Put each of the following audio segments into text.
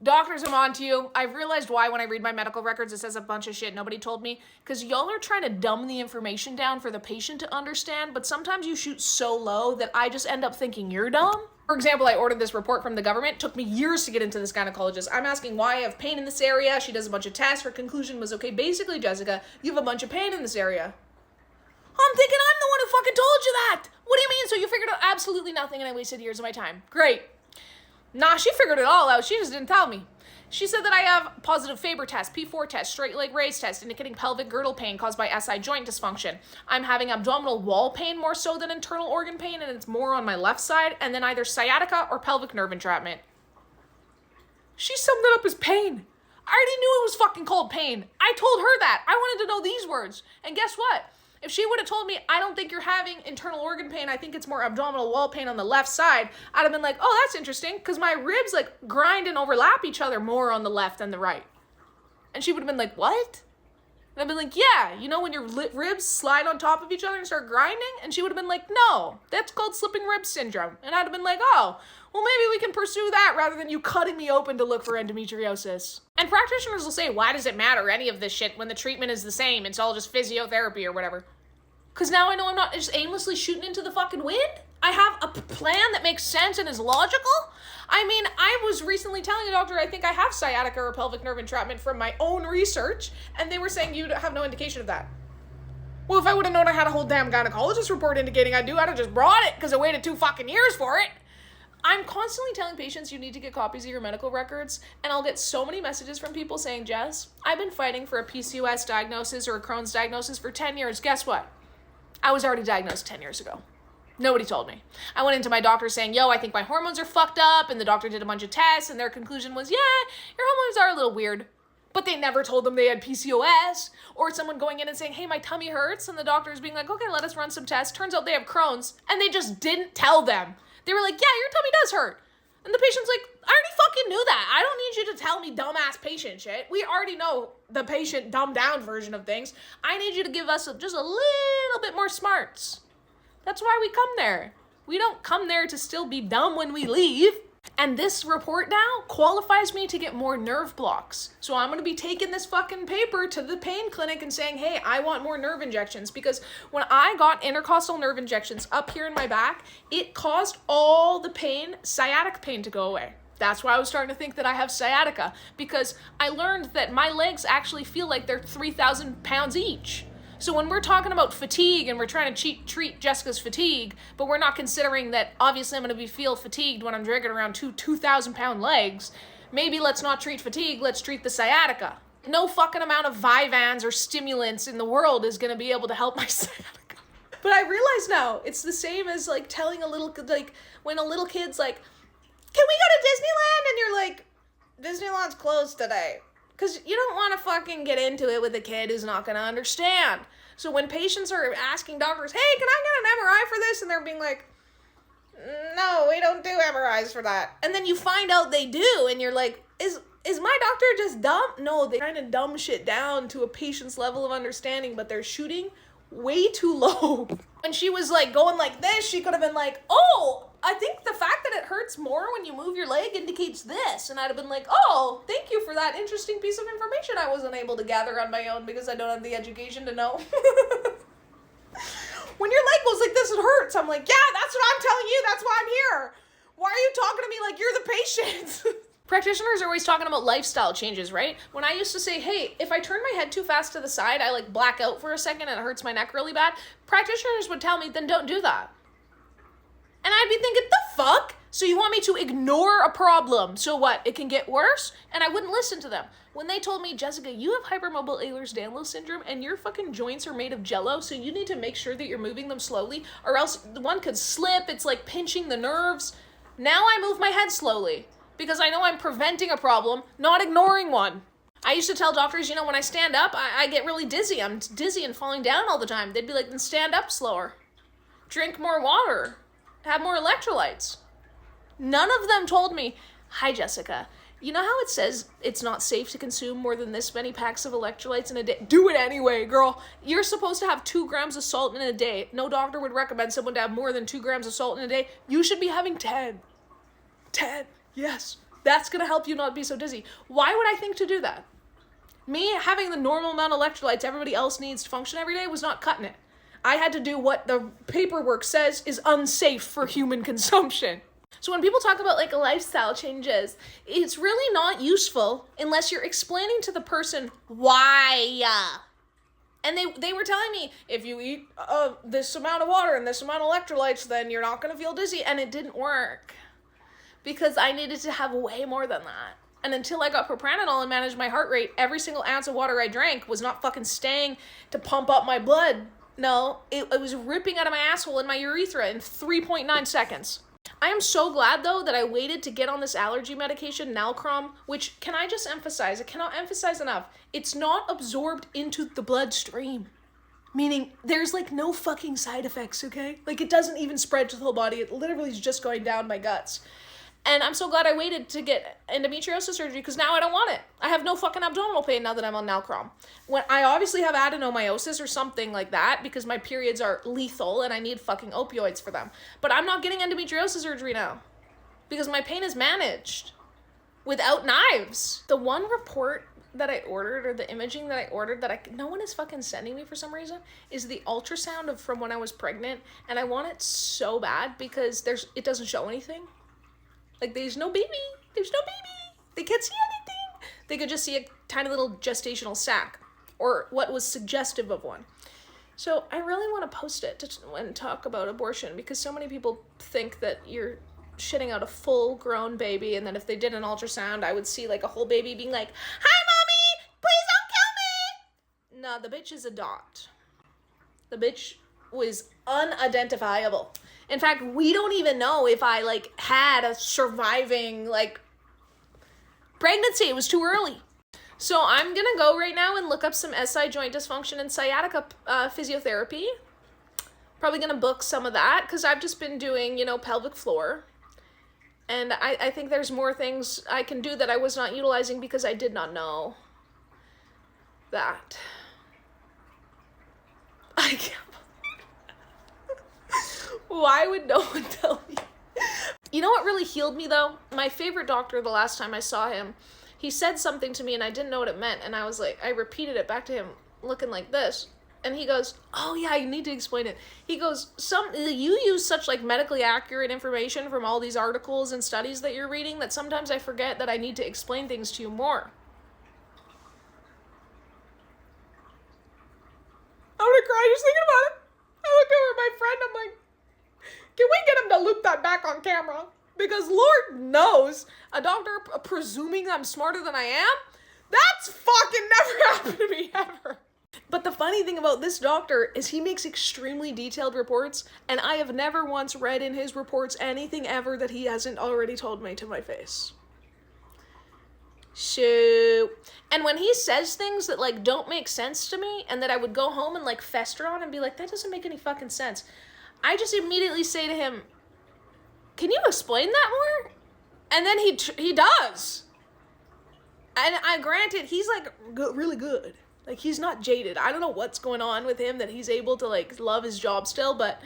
Doctors, I'm on to you. I've realized why when I read my medical records it says a bunch of shit nobody told me. Because y'all are trying to dumb the information down for the patient to understand, but sometimes you shoot so low that I just end up thinking you're dumb. For example, I ordered this report from the government. It took me years to get into this gynecologist. I'm asking why I have pain in this area. She does a bunch of tests. Her conclusion was, okay, basically, Jessica, you have a bunch of pain in this area. I'm thinking I'm the one who fucking told you that. What do you mean? So you figured out absolutely nothing and I wasted years of my time. Great. Nah, she figured it all out. She just didn't tell me. She said that I have positive Faber test, P4 test, straight leg raise test, indicating pelvic girdle pain caused by SI joint dysfunction. I'm having abdominal wall pain more so than internal organ pain, and it's more on my left side, and then either sciatica or pelvic nerve entrapment. She summed it up as pain. I already knew it was fucking called pain. I told her that. I wanted to know these words. And guess what? If she would have told me, I don't think you're having internal organ pain, I think it's more abdominal wall pain on the left side, I'd have been like, oh, that's interesting, because my ribs like grind and overlap each other more on the left than the right. And she would have been like, what? And I'd been like, yeah, you know when your ribs slide on top of each other and start grinding? And she would have been like, no, that's called slipping rib syndrome. And I'd have been like, oh, well, maybe we can pursue that rather than you cutting me open to look for endometriosis. And practitioners will say, why does it matter, any of this shit, when the treatment is the same? It's all just physiotherapy or whatever. Because now I know I'm not just aimlessly shooting into the fucking wind. I have a plan that makes sense and is logical. I mean, I was recently telling a doctor I think I have sciatica or pelvic nerve entrapment from my own research, and they were saying you have no indication of that. Well, if I would have known I had a whole damn gynecologist report indicating I do, I'd have just brought it because I waited 2 fucking years for it. I'm constantly telling patients you need to get copies of your medical records, and I'll get so many messages from people saying, Jess, I've been fighting for a PCOS diagnosis or a Crohn's diagnosis for 10 years. Guess what? I was already diagnosed 10 years ago. Nobody told me. I went into my doctor saying, yo, I think my hormones are fucked up, and the doctor did a bunch of tests, and their conclusion was, yeah, your hormones are a little weird. But they never told them they had PCOS, or someone going in and saying, hey, my tummy hurts, and the doctor's being like, okay, let us run some tests. Turns out they have Crohn's, and they just didn't tell them. They were like, yeah, your tummy does hurt. And the patient's like, I already fucking knew that. I don't need you to tell me dumbass patient shit. We already know the patient dumbed down version of things. I need you to give us just a little bit more smarts. That's why we come there. We don't come there to still be dumb when we leave. And this report now qualifies me to get more nerve blocks. So I'm going to be taking this fucking paper to the pain clinic and saying, hey, I want more nerve injections. Because when I got intercostal nerve injections up here in my back, it caused all the pain, sciatic pain, to go away. That's why I was starting to think that I have sciatica. Because I learned that my legs actually feel like they're 3,000 pounds each. So when we're talking about fatigue and we're trying to treat Jessica's fatigue, but we're not considering that obviously I'm going to feel fatigued when I'm dragging around 2,000 pound legs, maybe let's not treat fatigue, let's treat the sciatica. No fucking amount of Vyvanse or stimulants in the world is going to be able to help my sciatica. But I realize now, it's the same as like telling a little, like when a little kid's like, can we go to Disneyland? And you're like, Disneyland's closed today. Because you don't want to fucking get into it with a kid who's not going to understand. So when patients are asking doctors, hey, can I get an MRI for this? And they're being like, no, we don't do MRIs for that. And then you find out they do, and you're like, is my doctor just dumb? No, they're trying to dumb shit down to a patient's level of understanding, but they're shooting way too low. When she was like going like this, she could have been like, oh, I think the fact that it hurts more when you move your leg indicates this. And I'd have been like, oh, thank you for that interesting piece of information I wasn't able to gather on my own because I don't have the education to know. When your leg goes like this, it hurts. I'm like, yeah, that's what I'm telling you. That's why I'm here. Why are you talking to me like you're the patient? Practitioners are always talking about lifestyle changes, right? When I used to say, hey, if I turn my head too fast to the side, I like black out for a second and it hurts my neck really bad. Practitioners would tell me, then don't do that. And I'd be thinking, the fuck? So you want me to ignore a problem? So what? It can get worse? And I wouldn't listen to them. When they told me, Jessica, you have hypermobile Ehlers-Danlos syndrome and your fucking joints are made of jello, so you need to make sure that you're moving them slowly or else one could slip. It's like pinching the nerves. Now I move my head slowly because I know I'm preventing a problem, not ignoring one. I used to tell doctors, when I stand up, I get really dizzy. I'm dizzy and falling down all the time. They'd be like, then stand up slower. Drink more water. Have more electrolytes. None of them told me, hi, Jessica, you know how it says it's not safe to consume more than this many packs of electrolytes in a day? Do it anyway, girl. You're supposed to have 2 grams of salt in a day. No doctor would recommend someone to have more than 2 grams of salt in a day. You should be having 10. 10. Yes. That's gonna help you not be so dizzy. Why would I think to do that? Me having the normal amount of electrolytes everybody else needs to function every day was not cutting it. I had to do what the paperwork says is unsafe for human consumption. So when people talk about like lifestyle changes, it's really not useful unless you're explaining to the person why. And they were telling me, if you eat this amount of water and this amount of electrolytes, then you're not going to feel dizzy. And it didn't work because I needed to have way more than that. And until I got propranolol and managed my heart rate, every single ounce of water I drank was not fucking staying to pump up my blood. No, it was ripping out of my asshole and my urethra in 3.9 seconds. I am so glad, though, that I waited to get on this allergy medication, Nalcrom, which, can I just emphasize, I cannot emphasize enough, it's not absorbed into the bloodstream. Meaning, there's, like, no fucking side effects, okay? Like, it doesn't even spread to the whole body. It literally is just going down my guts. And I'm so glad I waited to get endometriosis surgery because now I don't want it. I have no fucking abdominal pain now that I'm on Nalcrom. When I obviously have adenomyosis or something like that because my periods are lethal and I need fucking opioids for them. But I'm not getting endometriosis surgery now because my pain is managed without knives. The one report that I ordered or the imaging that I ordered that no one is fucking sending me for some reason is the ultrasound of from when I was pregnant, and I want it so bad because it doesn't show anything. Like, there's no baby. They can't see anything. They could just see a tiny little gestational sac, or what was suggestive of one. So I really want to post it and talk about abortion, because so many people think that you're shitting out a full-grown baby, and then if they did an ultrasound, I would see, like, a whole baby being like, "Hi, Mommy! Please don't kill me!" Nah, the bitch is a dot. The bitch was unidentifiable. In fact, we don't even know if I, like, had a surviving, like, pregnancy. It was too early. So I'm gonna go right now and look up some SI joint dysfunction and sciatica physiotherapy. Probably gonna book some of that, because I've just been doing, pelvic floor. And I think there's more things I can do that I was not utilizing because I did not know that. I can't. Why would no one tell me? You know what really healed me, though? My favorite doctor, the last time I saw him, he said something to me and I didn't know what it meant. And I was like, I repeated it back to him looking like this. And he goes, "Oh yeah, I need to explain it." He goes, you use such like medically accurate information from all these articles and studies that you're reading that sometimes I forget that I need to explain things to you more. I'm gonna cry just thinking about it. I look over at my friend, I'm like, can we get him to loop that back on camera? Because Lord knows, a doctor presuming I'm smarter than I am, that's fucking never happened to me ever. But the funny thing about this doctor is he makes extremely detailed reports, and I have never once read in his reports anything ever that he hasn't already told me to my face. So, and when he says things that like don't make sense to me and that I would go home and like fester on and be like, that doesn't make any fucking sense, I just immediately say to him, "Can you explain that more?" And then he does. And granted, he's like really good. Like, he's not jaded. I don't know what's going on with him that he's able to like love his job still, but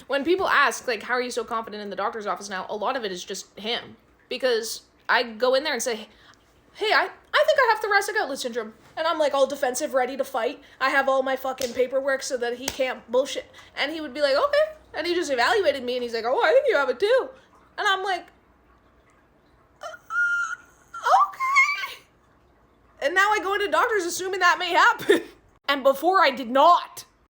when people ask like, how are you so confident in the doctor's office now, a lot of it is just him. Because I go in there and say, "Hey, I think I have thoracic outlet syndrome." And I'm like all defensive, ready to fight. I have all my fucking paperwork so that he can't bullshit. And he would be like, "Okay." And he just evaluated me and he's like, "Oh, I think you have it too." And I'm like, okay. And now I go into doctors assuming that may happen. And before I did not.